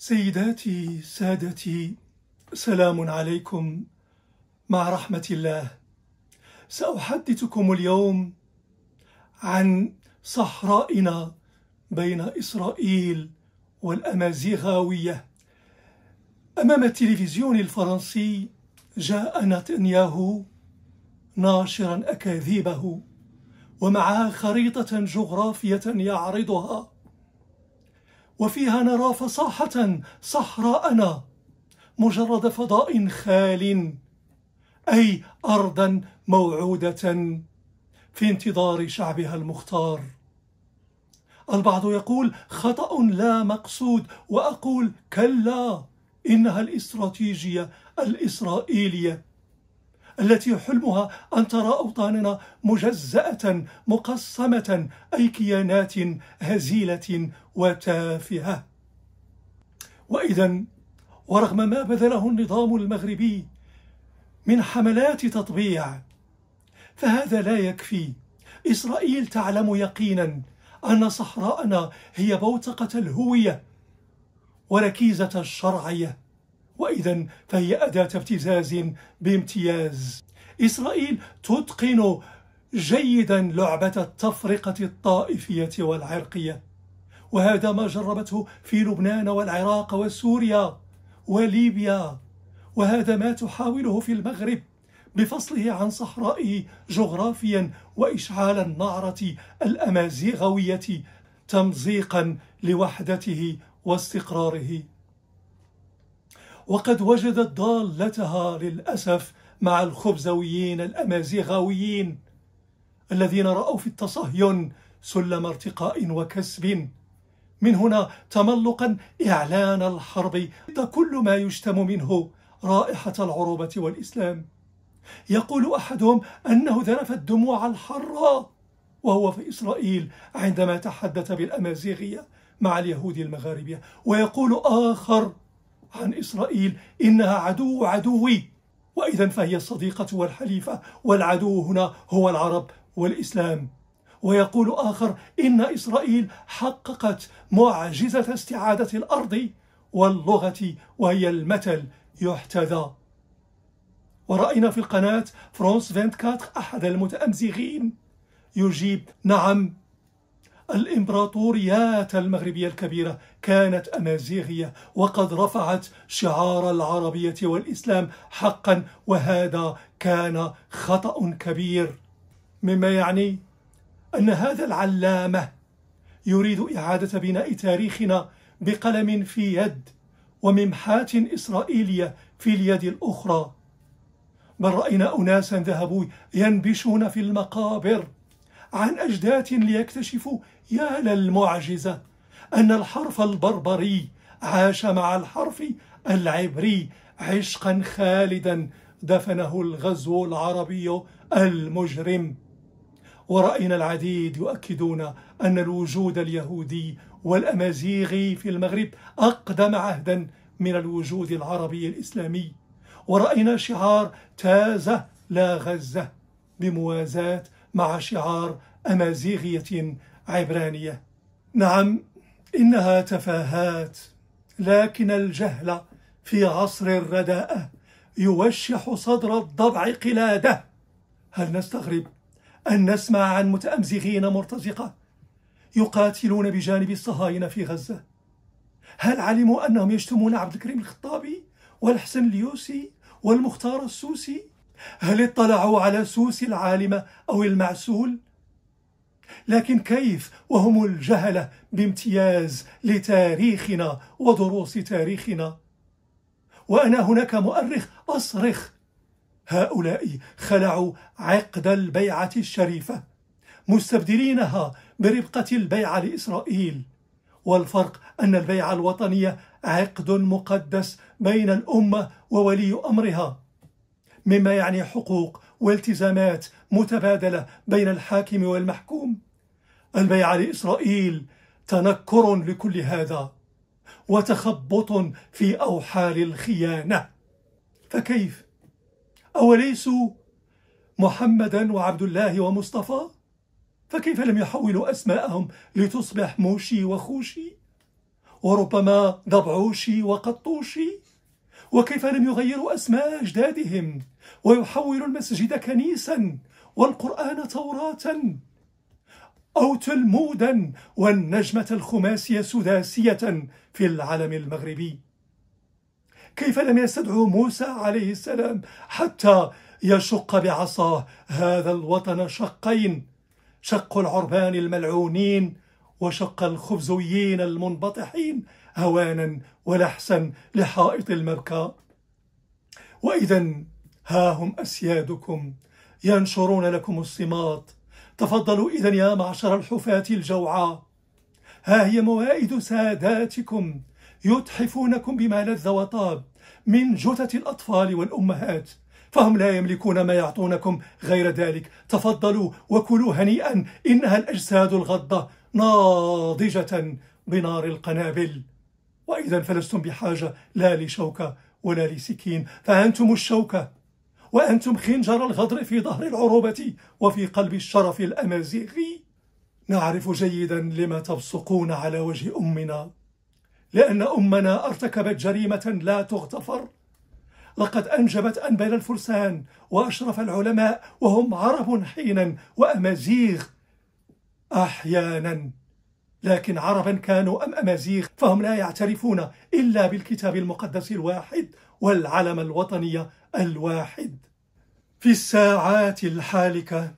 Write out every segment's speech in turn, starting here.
سيداتي سادتي، سلام عليكم مع رحمة الله. سأحدثكم اليوم عن صحرائنا بين إسرائيل والأمازيغاوية. أمام التلفزيون الفرنسي جاء نتنياهو ناشرا أكاذيبه ومعها خريطة جغرافية يعرضها، وفيها نرى فصاحة صحراءنا مجرد فضاء خال، أي أرضا موعودة في انتظار شعبها المختار. البعض يقول خطأ لا مقصود، وأقول كلا، إنها الاستراتيجية الإسرائيلية التي حلمها أن ترى أوطاننا مجزأة مقسمة، أي كيانات هزيلة وتافهة. وإذن ورغم ما بذله النظام المغربي من حملات تطبيع فهذا لا يكفي. إسرائيل تعلم يقينا أن صحراءنا هي بوتقة الهوية وركيزة الشرعية، وإذن فهي أداة ابتزاز بامتياز. إسرائيل تتقن جيدا لعبة التفرقة الطائفية والعرقية، وهذا ما جربته في لبنان والعراق وسوريا وليبيا، وهذا ما تحاوله في المغرب بفصله عن صحرائه جغرافيا وإشعال النعرة الأمازيغوية تمزيقا لوحدته واستقراره. وقد وجدت ضالتها للأسف مع الخبزويين الأمازيغاويين الذين رأوا في التصهين سلم ارتقاء وكسب، من هنا تملقا إعلان الحرب ضد كل ما يشتم منه رائحة العروبة والإسلام. يقول أحدهم أنه ذرف الدموع الحرة وهو في إسرائيل عندما تحدث بالأمازيغية مع اليهود المغاربة، ويقول آخر عن إسرائيل إنها عدو عدوي، وإذن فهي الصديقة والحليفة، والعدو هنا هو العرب والإسلام. ويقول آخر إن إسرائيل حققت معجزة استعادة الأرض واللغة وهي المثل يحتذى. ورأينا في القناة فرانس 24 أحد المتأمزغين يجيب نعم، الإمبراطوريات المغربية الكبيرة كانت أمازيغية وقد رفعت شعار العربية والإسلام حقا، وهذا كان خطأ كبير، مما يعني أن هذا العلامة يريد إعادة بناء تاريخنا بقلم في يد وممحاة إسرائيلية في اليد الأخرى. بل رأينا أناسا ذهبوا ينبشون في المقابر عن أجداث ليكتشفوا يا للمعجزة أن الحرف البربري عاش مع الحرف العبري عشقا خالدا دفنه الغزو العربي المجرم. ورأينا العديد يؤكدون أن الوجود اليهودي والأمازيغي في المغرب أقدم عهدا من الوجود العربي الإسلامي. ورأينا شعار تازة لا غزة بموازاة مع شعار أمازيغية عبرانية. نعم، إنها تفاهات، لكن الجهل في عصر الرداءة يوشح صدر الضبع قلادة. هل نستغرب أن نسمع عن متأمزغين مرتزقة يقاتلون بجانب الصهاينة في غزة؟ هل علموا أنهم يشتمون عبد الكريم الخطابي والحسن اليوسي والمختار السوسي؟ هل اطلعوا على سوسي العالمة أو المعسول؟ لكن كيف وهم الجهلة بامتياز لتاريخنا ودروس تاريخنا؟ وأنا هناك مؤرخ أصرخ، هؤلاء خلعوا عقد البيعة الشريفة مستبدلينها بربقة البيعة لإسرائيل، والفرق أن البيعة الوطنية عقد مقدس بين الأمة وولي أمرها، مما يعني حقوق والتزامات متبادلة بين الحاكم والمحكوم. البيعة لإسرائيل تنكر لكل هذا وتخبط في أوحال الخيانة. فكيف؟ أوليسوا محمدا وعبد الله ومصطفى؟ فكيف لم يحولوا أسماءهم لتصبح موشي وخوشي؟ وربما ضبعوشي وقطوشي؟ وكيف لم يغيروا أسماء أجدادهم ويحولوا المسجد كنيسا والقرآن توراة أو تلمودا والنجمة الخماسية سداسية في العلم المغربي؟ كيف لم يستدعوا موسى عليه السلام حتى يشق بعصاه هذا الوطن شقين، شق العربان الملعونين وشق الخبزويين المنبطحين هوانا ولحسا لحائط المبكى؟ وإذا ها هم أسيادكم ينشرون لكم الصماط. تفضلوا إذا يا معشر الحفاة الجوعى، ها هي موائد ساداتكم يتحفونكم بما لذ وطاب من جثث الأطفال والأمهات، فهم لا يملكون ما يعطونكم غير ذلك. تفضلوا وكلوا هنيئا، إنها الأجساد الغضة ناضجة بنار القنابل. وإذا فلستم بحاجة لا لشوكة ولا لسكين، فأنتم الشوكة وأنتم خنجر الغدر في ظهر العروبة وفي قلب الشرف الأمازيغي. نعرف جيدا لما تبصقون على وجه أمنا، لأن أمنا ارتكبت جريمة لا تغتفر. لقد أنجبت أنبل الفرسان وأشرف العلماء وهم عرب حينا وأمازيغ أحيانا، لكن عربا كانوا أم أمازيغ، فهم لا يعترفون إلا بالكتاب المقدس الواحد والعلم الوطني الواحد. في الساعات الحالكة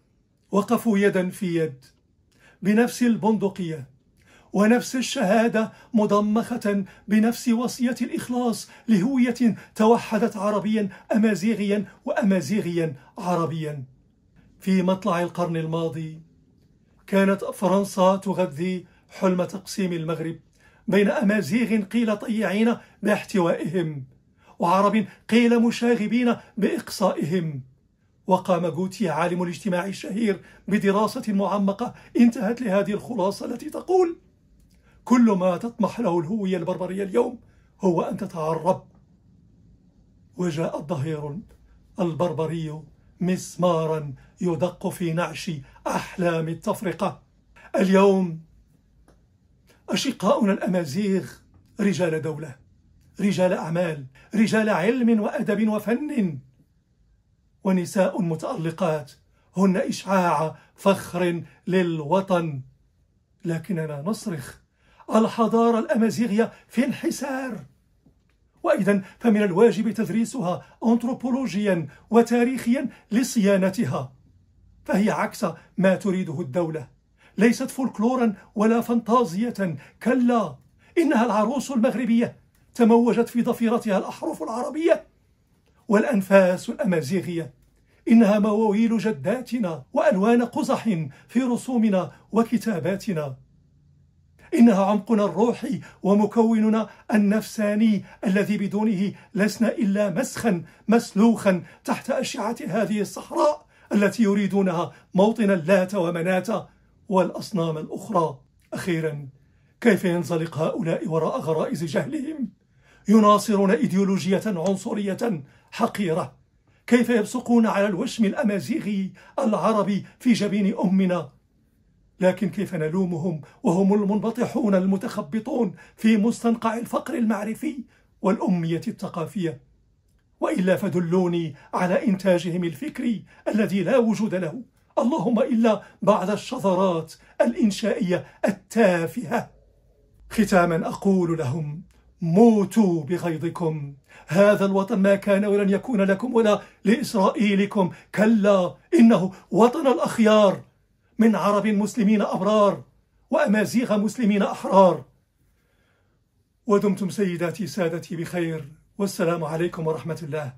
وقفوا يدا في يد بنفس البندقية ونفس الشهادة مضمخة بنفس وصية الإخلاص لهوية توحدت عربيا أمازيغيا وأمازيغيا عربيا. في مطلع القرن الماضي كانت فرنسا تغذي حلم تقسيم المغرب بين أمازيغ قيل طيعين باحتوائهم وعرب قيل مشاغبين بإقصائهم. وقام غوتيه عالم الاجتماع الشهير بدراسة معمقة انتهت لهذه الخلاصة التي تقول: كل ما تطمح له الهوية البربرية اليوم هو أن تتعرب. وجاء الظهير البربري مسمارا يدق في نعش أحلام التفرقة. اليوم أشقاؤنا الأمازيغ رجال دولة، رجال أعمال، رجال علم وأدب وفن، ونساء متألقات هن إشعاع فخر للوطن. لكننا نصرخ الحضارة الأمازيغية في انحسار. وإذا فمن الواجب تدريسها أنثروبولوجيا وتاريخيا لصيانتها، فهي عكس ما تريده الدولة، ليست فولكلورا ولا فانتازية، كلا، إنها العروس المغربية تموجت في ضفيرتها الأحرف العربية والأنفاس الأمازيغية. إنها مواويل جداتنا وألوان قزح في رسومنا وكتاباتنا. إنها عمقنا الروحي ومكوننا النفساني الذي بدونه لسنا إلا مسخا مسلوخا تحت أشعة هذه الصحراء التي يريدونها موطن اللات ومناة والأصنام الأخرى. أخيرا، كيف ينزلق هؤلاء وراء غرائز جهلهم؟ يناصرون إيديولوجية عنصرية حقيرة. كيف يبصقون على الوشم الأمازيغي العربي في جبين أمنا؟ لكن كيف نلومهم وهم المنبطحون المتخبطون في مستنقع الفقر المعرفي والأمية الثقافية؟ وإلا فدلوني على إنتاجهم الفكري الذي لا وجود له، اللهم إلا بعد الشذرات الإنشائية التافهة. ختاما أقول لهم: موتوا بغيظكم. هذا الوطن ما كان ولن يكون لكم ولا لإسرائيلكم، كلا، إنه وطن الأخيار من عرب مسلمين أبرار وأمازيغ مسلمين أحرار. ودمتم سيداتي سادتي بخير، والسلام عليكم ورحمة الله.